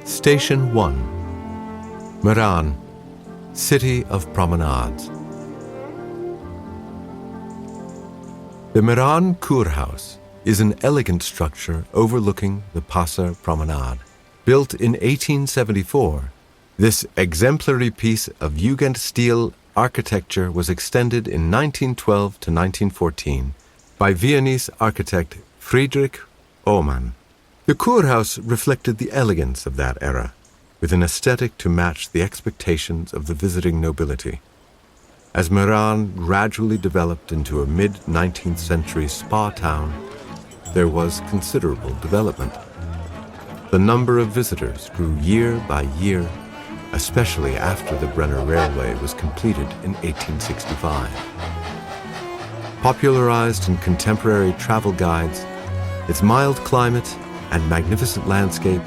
Station 1. Meran, City of Promenades. The Meran Kurhaus is an elegant structure overlooking the Passer Promenade. Built in 1874, this exemplary piece of Jugendstil architecture was extended in 1912 to 1914 by Viennese architect Friedrich Ohmann. The Kurhaus reflected the elegance of that era, with an aesthetic to match the expectations of the visiting nobility. As Meran gradually developed into a mid-19th century spa town, there was considerable development. The number of visitors grew year by year, especially after the Brenner Railway was completed in 1865. Popularized in contemporary travel guides, its mild climate and magnificent landscape,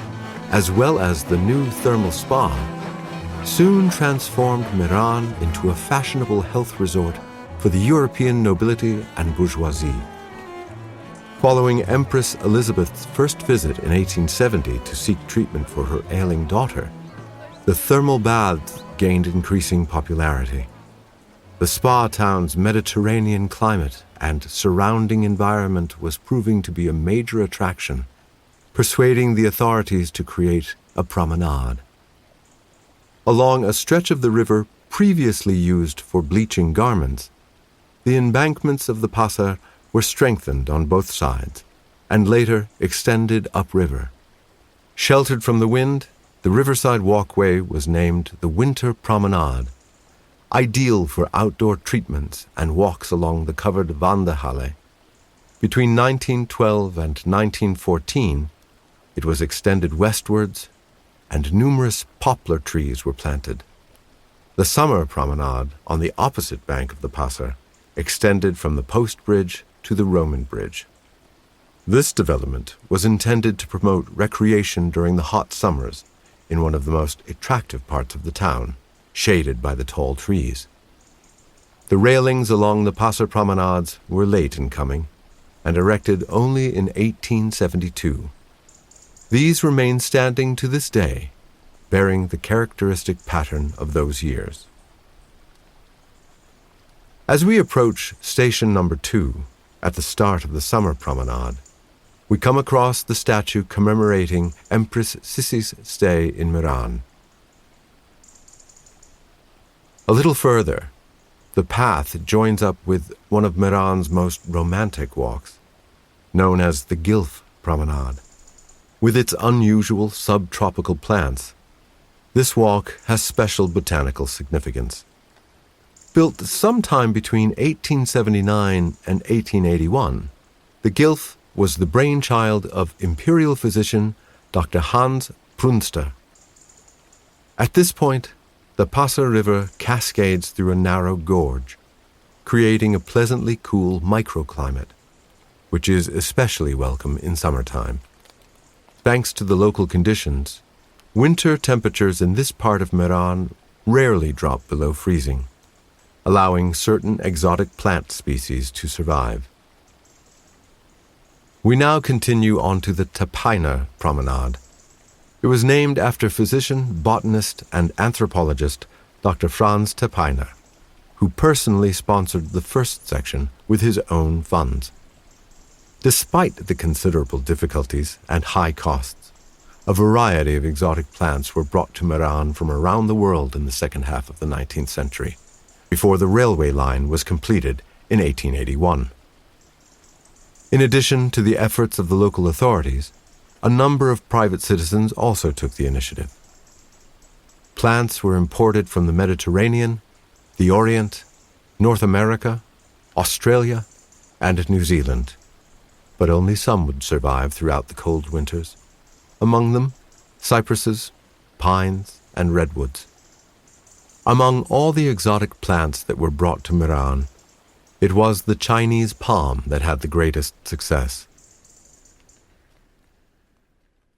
as well as the new thermal spa, soon transformed Miran into a fashionable health resort for the European nobility and bourgeoisie. Following Empress Elizabeth's first visit in 1870 to seek treatment for her ailing daughter, the thermal baths gained increasing popularity. The spa town's Mediterranean climate and surrounding environment was proving to be a major attraction, persuading the authorities to create a promenade. Along a stretch of the river previously used for bleaching garments, the embankments of the Passer were strengthened on both sides and later extended upriver. Sheltered from the wind, the riverside walkway was named the Winter Promenade, ideal for outdoor treatments and walks along the covered Wanderhalle. Between 1912 and 1914, it was extended westwards, and numerous poplar trees were planted. The summer promenade on the opposite bank of the Passer extended from the Post Bridge to the Roman Bridge. This development was intended to promote recreation during the hot summers in one of the most attractive parts of the town, shaded by the tall trees. The railings along the Passer promenades were late in coming and erected only in 1872. These remain standing to this day, bearing the characteristic pattern of those years. As we approach station number 2, at the start of the summer promenade, we come across the statue commemorating Empress Sissi's stay in Miran. A little further, the path joins up with one of Miran's most romantic walks, known as the Gilf Promenade. With its unusual subtropical plants, this walk has special botanical significance. Built sometime between 1879 and 1881, the Gilf was the brainchild of imperial physician Dr. Hans Prunster. At this point, the Passer River cascades through a narrow gorge, creating a pleasantly cool microclimate, which is especially welcome in summertime. Thanks to the local conditions, winter temperatures in this part of Meran rarely drop below freezing, allowing certain exotic plant species to survive. We now continue on to the Tapainer Promenade. It was named after physician, botanist, and anthropologist Dr. Franz Tapainer, who personally sponsored the first section with his own funds. Despite the considerable difficulties and high costs, a variety of exotic plants were brought to Meran from around the world in the second half of the 19th century, before the railway line was completed in 1881. In addition to the efforts of the local authorities, a number of private citizens also took the initiative. Plants were imported from the Mediterranean, the Orient, North America, Australia, and New Zealand, but only some would survive throughout the cold winters. Among them, cypresses, pines, and redwoods. Among all the exotic plants that were brought to Miran, it was the Chinese palm that had the greatest success.